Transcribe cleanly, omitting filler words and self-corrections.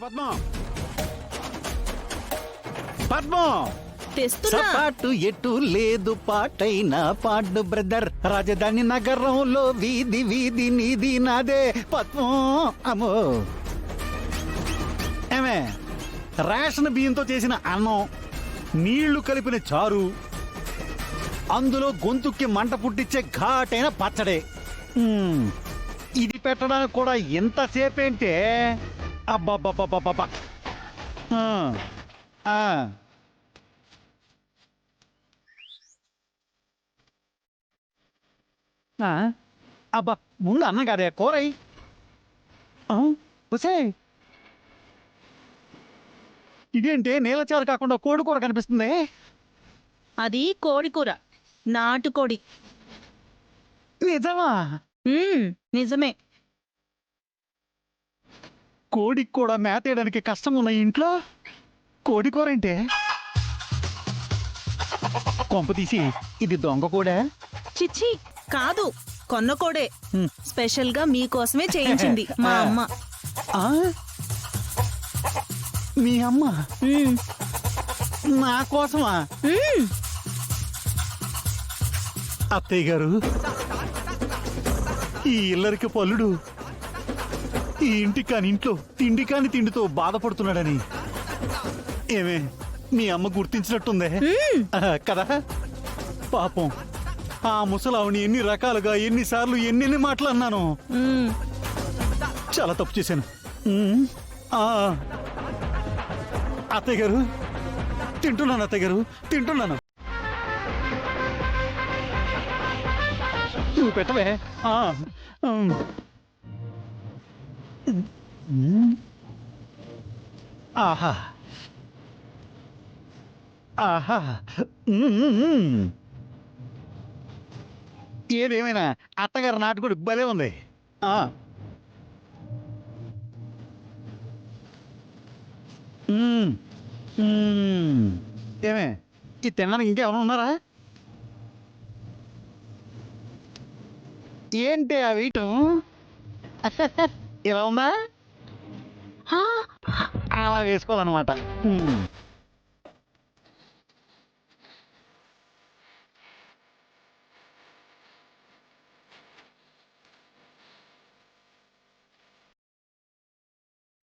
పద్మం పద్మం తెస్తున్నా. పాటు ఎటు లేదు పాటైనా పాడు బ్రదర్ రాజధాని నగరంలో వీధి వీధి నీది నాదే పద్మం అమ్మో ఏమే రేషన్ బియ్యంతో చేసిన అన్నం నీళ్లు కలిపిన చారు అందులో గొంతుకి మంట పుట్టించే ఘాటైన పచ్చడే ఇది పెట్టడానికి కూడా ఎంతసేపేంటే అబ్బాబ్బాబ్బాబ్బా అబ్బా ముందు అన్నం కాదే కూరై వసే ఇదేంటి నీళ్ళచారు కాకుండా కోడి కూర కనిపిస్తుంది. అది కోడి కూర, నాటుకోడి. నిజమా? నిజమే. కోడికి కూడా మేతేయడానికి కష్టం ఉన్న ఇంట్లో కోడి కూర ఏంటే? కొంప తీసి ఇది దొంగ కూడా? చిచ్చి కాదు, కొన్న కోడే. స్పెషల్ గా మీకోసమే చేయించింది మా అమ్మ. మీ అమ్మ నా కోసమా? అత్తయ్య గారు, ఈ ఇల్లరికి పల్లుడు ఈ ఇంటి కాని ఇంట్లో తిండి కాని తిండితో బాధపడుతున్నాడని ఏమే మీ అమ్మ గుర్తించినట్టుందే కదా? పాపం ఆ ముసలావుని ఎన్ని రకాలుగా ఎన్నిసార్లు ఎన్నెన్ని మాటలు అన్నాను. చాలా తప్పు చేశాను. అత్తయ్య గారు తింటున్నాను, అత్తయ్య గారు తింటున్నాను. నువ్వు పెట్టవే. ఆహా ఆహా ఏదేమైనా అత్తగారు నాటుకోడి భలే ఉంది. ఏమే ఇది తినడానికి ఇంకేమైనా ఉన్నారా? ఏంటి ఆ వీటు ఇలా ఉందా? అలా వేసుకోవాలన్నమాట.